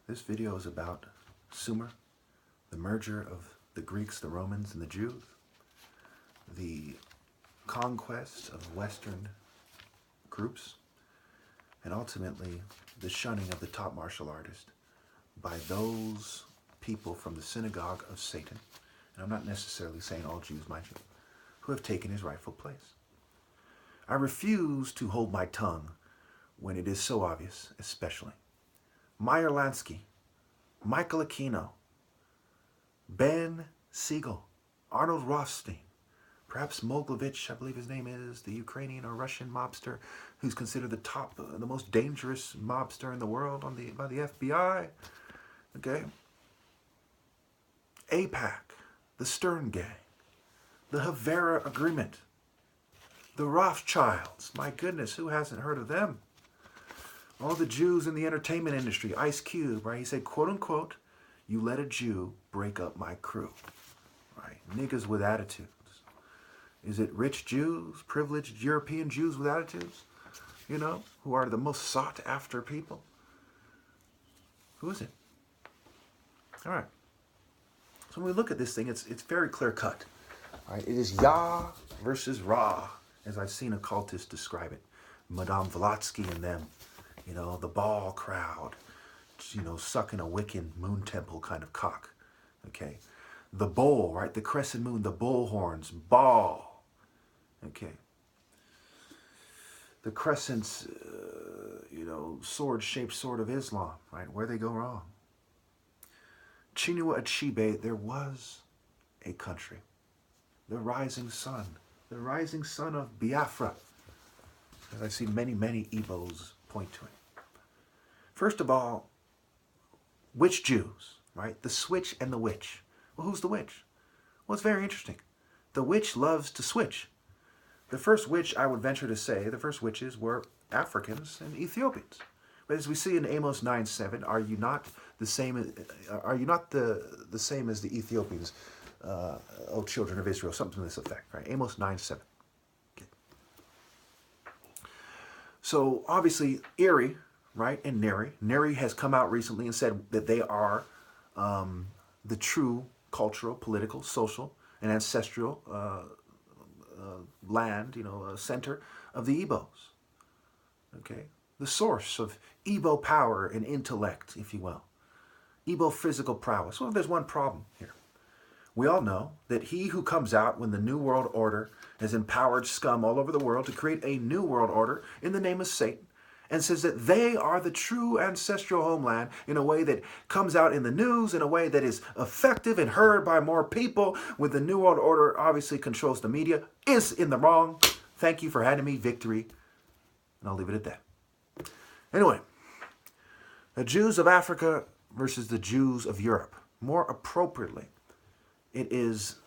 This video is about Sumer, the merger of the Greeks, the Romans, and the Jews, the conquest of Western groups, and ultimately the shunning of the top martial artist by those people from the synagogue of Satan, and I'm not necessarily saying all Jews, mind you, who have taken his rightful place. I refuse to hold my tongue when it is so obvious, especially. Meyer Lansky, Michael Aquino, Ben Siegel, Arnold Rothstein, perhaps Mogilevich, I believe his name is, the Ukrainian or Russian mobster who's considered the most dangerous mobster in the world by the FBI. Okay? AIPAC, the Stern Gang, the Havana Agreement, the Rothschilds. My goodness, who hasn't heard of them? All the Jews in the entertainment industry, Ice Cube, right? He said, quote unquote, "You let a Jew break up my crew," right? Niggas with attitudes. Is it rich Jews, privileged European Jews with attitudes, who are the most sought after people? Who is it? All right. So when we look at this thing, it's very clear cut. All right? It is Yah versus Ra, as I've seen occultists describe it. Madame Blavatsky and them, the ball crowd, sucking a Wiccan moon temple kind of cock. Okay. The bull, right? The crescent moon, the bull horns, ball. Okay. The crescent's, sword-shaped sword of Islam, right? Where they go wrong. Chinua Achebe, there was a country. The rising sun of Biafra. As I see many, many Igbos point to it. First of all, which Jews, right? The switch and the witch. Well, who's the witch? Well, it's very interesting. The witch loves to switch. The first witch, I would venture to say, the first witches were Africans and Ethiopians. But as we see in Amos 9:7, are you not the same? Are you not the same as the Ethiopians, O children of Israel? Something to this effect, right? Amos 9:7. Okay. So obviously, Eri, right, and Neri. Neri has come out recently and said that they are the true cultural, political, social, and ancestral land, center of the Igbos. Okay? The source of Igbo power and intellect, if you will. Igbo physical prowess. Well, there's one problem here. We all know that he who comes out when the New World Order has empowered scum all over the world to create a New World Order in the name of Satan, and says that they are the true ancestral homeland in a way that comes out in the news, in a way that is effective and heard by more people, when the New World Order obviously controls the media, is in the wrong. Thank you for handing me victory. And I'll leave it at that. Anyway, the Jews of Africa versus the Jews of Europe. More appropriately, it is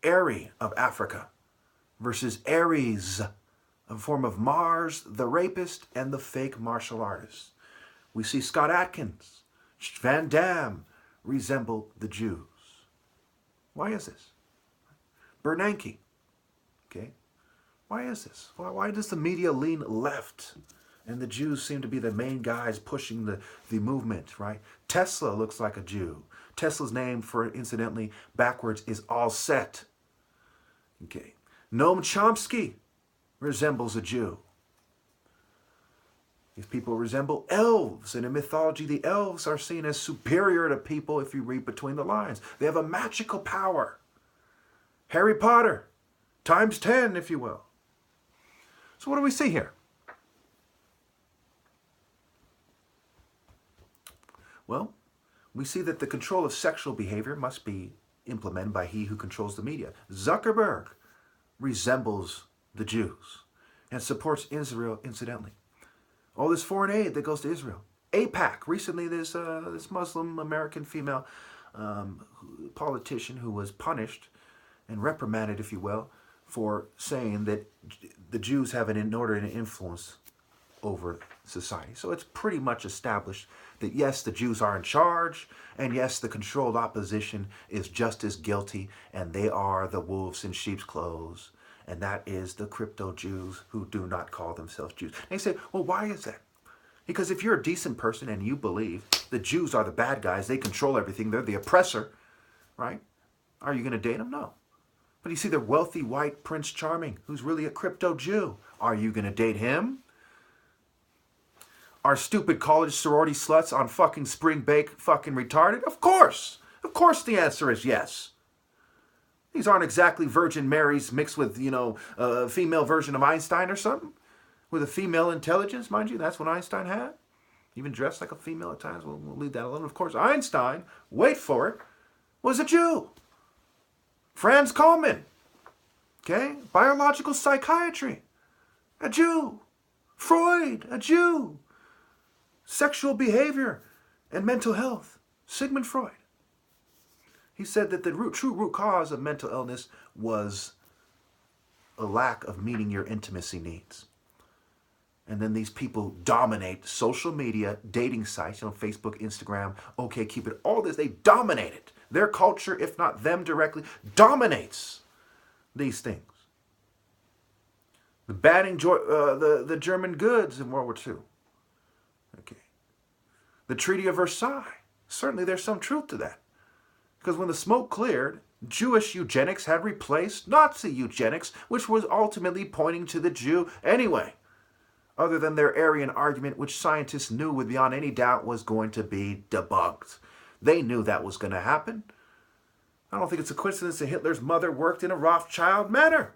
Eri of Africa versus Ares, a form of Mars, the rapist, and the fake martial artist. We see Scott Adkins, Van Damme resemble the Jews. Why is this? Bernanke, okay? Why is this? Why does the media lean left and the Jews seem to be the main guys pushing the movement, right? Tesla looks like a Jew. Tesla's name, for incidentally, backwards is all set. Okay. Noam Chomsky resembles a Jew. These people resemble elves, and in mythology, the elves are seen as superior to people if you read between the lines. They have a magical power. Harry Potter, times 10, if you will. So what do we see here? Well, we see that the control of sexual behavior must be implemented by he who controls the media. Zuckerberg resembles the Jews and supports Israel, incidentally. All this foreign aid that goes to Israel. AIPAC, recently this Muslim American female politician who was punished and reprimanded, if you will, for saying that the Jews have an inordinate influence over society. So it's pretty much established that yes, the Jews are in charge, and yes, the controlled opposition is just as guilty, and they are the wolves in sheep's clothes, and that is the crypto Jews who do not call themselves Jews. And you say, well, why is that? Because if you're a decent person and you believe the Jews are the bad guys, they control everything, they're the oppressor, right? Are you going to date them? No. But you see the wealthy white Prince Charming, who's really a crypto Jew. Are you going to date him? Are stupid college sorority sluts on fucking spring bake fucking retarded? Of course. Of course the answer is yes. These aren't exactly Virgin Marys mixed with, a female version of Einstein or something. With a female intelligence, mind you. That's what Einstein had. Even dressed like a female at times. We'll leave that alone. Of course, Einstein, wait for it, was a Jew. Franz Kalman, okay? Biological psychiatry, a Jew. Freud, a Jew. Sexual behavior and mental health, Sigmund Freud. He said that the true root cause of mental illness was a lack of meeting your intimacy needs. And then these people dominate social media, dating sites, Facebook, Instagram, OkCupid, all this. They dominate it. Their culture, if not them directly, dominates these things. The banning the German goods in World War II. Okay. The Treaty of Versailles. Certainly there's some truth to that. Because when the smoke cleared, Jewish eugenics had replaced Nazi eugenics, which was ultimately pointing to the Jew anyway. Other than their Aryan argument, which scientists knew with beyond any doubt was going to be debunked. They knew that was going to happen. I don't think it's a coincidence that Hitler's mother worked in a Rothschild manor.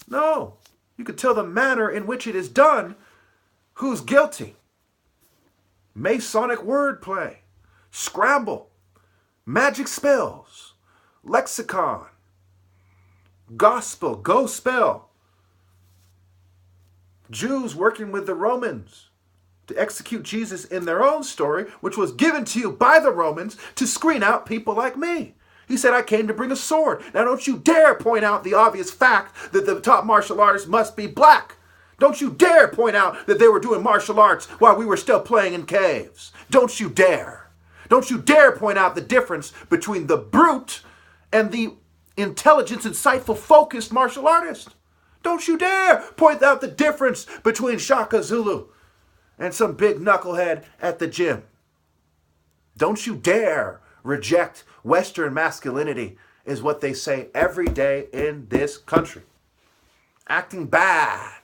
No. You could tell the manner in which it is done who's guilty. Masonic wordplay, scramble, magic spells, lexicon, gospel, go spell. Jews working with the Romans to execute Jesus in their own story, which was given to you by the Romans to screen out people like me. He said, I came to bring a sword. Now don't you dare point out the obvious fact that the top martial artist must be black. Don't you dare point out that they were doing martial arts while we were still playing in caves. Don't you dare. Don't you dare point out the difference between the brute and the intelligence, insightful, focused martial artist. Don't you dare point out the difference between Shaka Zulu and some big knucklehead at the gym. Don't you dare reject Western masculinity, is what they say every day in this country. Acting bad.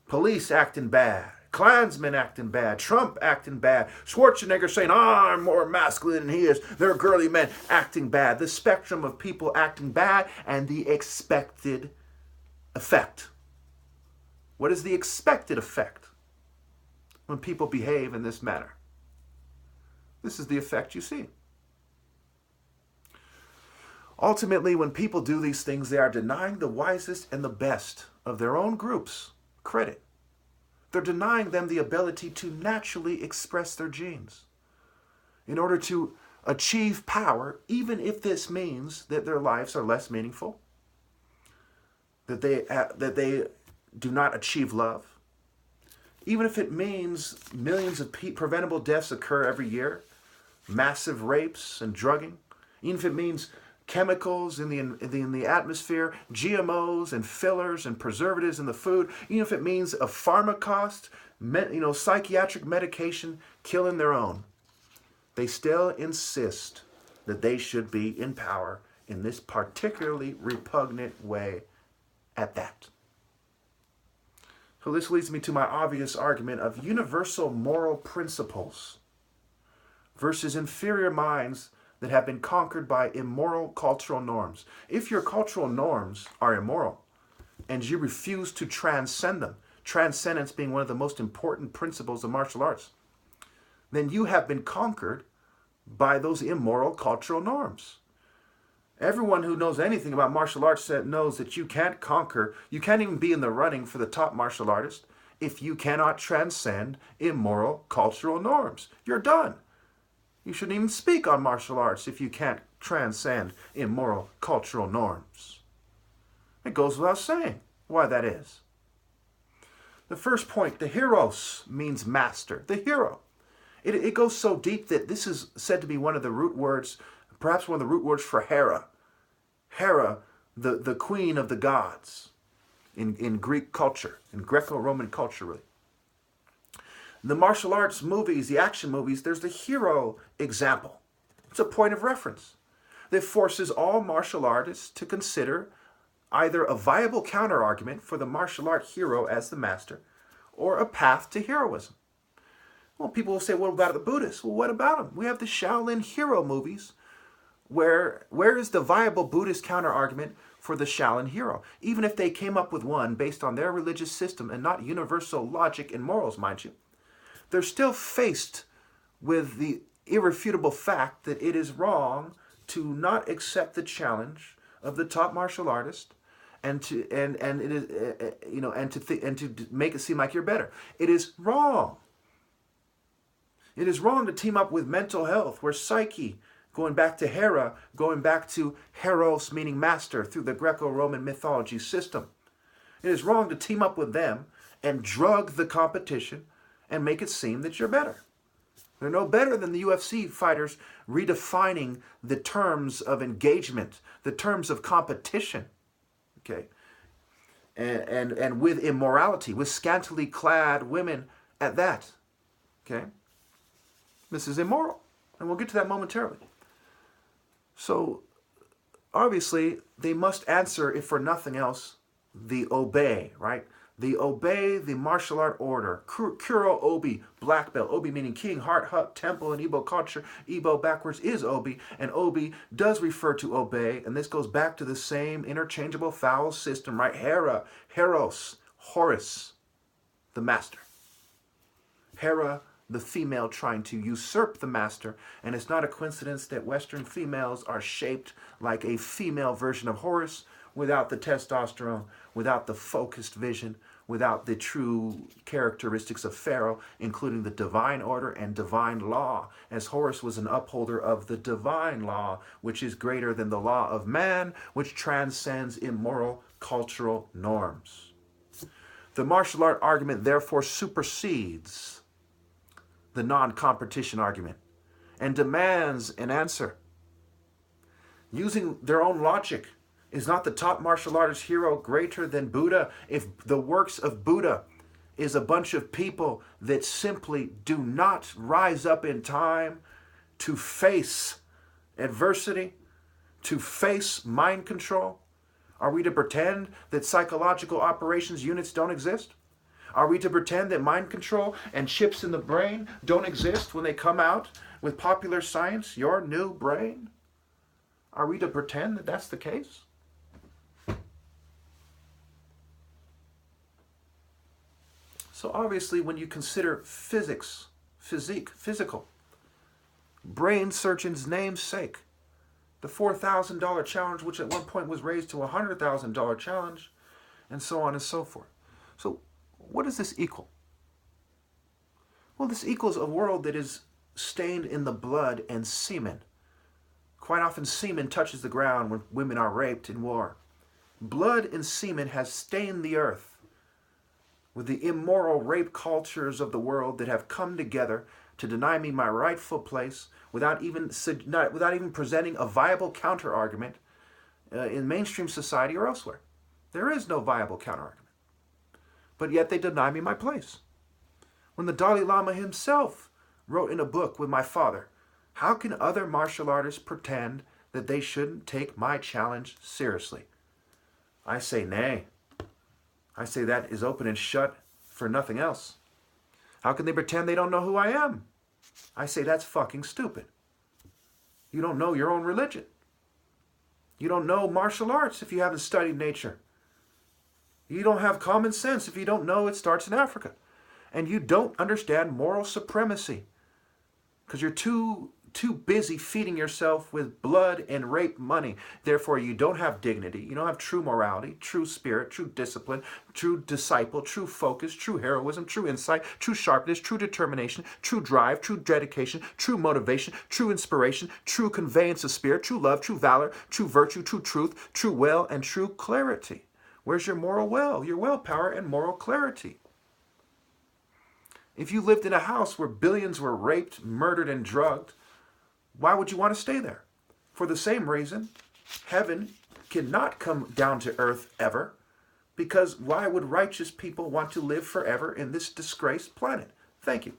Police acting bad. Klansmen acting bad. Trump acting bad. Schwarzenegger saying, I'm more masculine than he is. They're girly men acting bad. The spectrum of people acting bad and the expected effect. What is the expected effect when people behave in this manner? This is the effect you see. Ultimately, when people do these things, they are denying the wisest and the best of their own groups credit. They're denying them the ability to naturally express their genes in order to achieve power, even if this means that their lives are less meaningful, that they do not achieve love, even if it means millions of preventable deaths occur every year, massive rapes and drugging, even if it means chemicals in the atmosphere, GMOs and fillers and preservatives in the food, even if it means a pharma cost, psychiatric medication killing their own, they still insist that they should be in power in this particularly repugnant way at that. So this leads me to my obvious argument of universal moral principles versus inferior minds that have been conquered by immoral cultural norms. If your cultural norms are immoral and you refuse to transcend them, transcendence being one of the most important principles of martial arts, then you have been conquered by those immoral cultural norms. Everyone who knows anything about martial arts knows that you can't conquer, you can't even be in the running for the top martial artist if you cannot transcend immoral cultural norms. You're done. You shouldn't even speak on martial arts if you can't transcend immoral cultural norms. It goes without saying why that is. The first point, the heros means master, the hero. It goes so deep that this is said to be one of the root words, perhaps one of the root words for Hera. Hera, the queen of the gods in Greek culture, in Greco-Roman culture really. The martial arts movies, the action movies, there's the hero example. It's a point of reference that forces all martial artists to consider either a viable counterargument for the martial art hero as the master or a path to heroism. Well, people will say, what about the Buddhists? Well, what about them? We have the Shaolin hero movies. Where is the viable Buddhist counterargument for the Shaolin hero? Even if they came up with one based on their religious system and not universal logic and morals, mind you, they're still faced with the irrefutable fact that it is wrong to not accept the challenge of the top martial artist and to make it seem like you're better. It is wrong. It is wrong to team up with mental health, where Psyche, going back to Hera, going back to Heros, meaning master, through the Greco-Roman mythology system. It is wrong to team up with them and drug the competition and make it seem that you're better. They're no better than the UFC fighters redefining the terms of engagement, the terms of competition, okay? And with immorality, with scantily clad women at that, okay? This is immoral, and we'll get to that momentarily. So, obviously, they must answer, if for nothing else, the obey, right? The obey the martial art order. Kuro Obi, black belt. Obi meaning king, heart, hut, temple in Igbo culture. Igbo backwards is Obi, and Obi does refer to obey, and this goes back to the same interchangeable vowel system, right? Hera, Heros, Horus, the master. Hera, the female trying to usurp the master, and it's not a coincidence that Western females are shaped like a female version of Horus, without the testosterone, without the focused vision, without the true characteristics of Pharaoh, including the divine order and divine law, as Horus was an upholder of the divine law, which is greater than the law of man, which transcends immoral cultural norms. The martial art argument therefore supersedes the non-competition argument and demands an answer. Using their own logic, is not the top martial artist hero greater than Buddha? If the works of Buddha is a bunch of people that simply do not rise up in time to face adversity, to face mind control, are we to pretend that psychological operations units don't exist? Are we to pretend that mind control and chips in the brain don't exist when they come out with popular science, your new brain? Are we to pretend that that's the case? So obviously, when you consider physical, brain surgeon's namesake, the $4,000 challenge, which at one point was raised to a $100,000 challenge, and so on and so forth. So what does this equal? Well, this equals a world that is stained in the blood and semen. Quite often, semen touches the ground when women are raped in war. Blood and semen has stained the earth with the immoral rape cultures of the world that have come together to deny me my rightful place without even presenting a viable counterargument in mainstream society or elsewhere. There is no viable counterargument. But yet they deny me my place. When the Dalai Lama himself wrote in a book with my father, how can other martial artists pretend that they shouldn't take my challenge seriously? I say nay. I say that is open and shut for nothing else. How can they pretend they don't know who I am? I say that's fucking stupid. You don't know your own religion. You don't know martial arts if you haven't studied nature. You don't have common sense if you don't know it starts in Africa. And you don't understand moral supremacy because you're too busy feeding yourself with blood and rape money. Therefore, you don't have dignity. You don't have true morality, true spirit, true discipline, true disciple, true focus, true heroism, true insight, true sharpness, true determination, true drive, true dedication, true motivation, true inspiration, true conveyance of spirit, true love, true valor, true virtue, true truth, true will, and true clarity. Where's your moral will, your willpower, and moral clarity? If you lived in a house where billions were raped, murdered, and drugged, why would you want to stay there? For the same reason, heaven cannot come down to earth ever, because why would righteous people want to live forever in this disgraced planet? Thank you.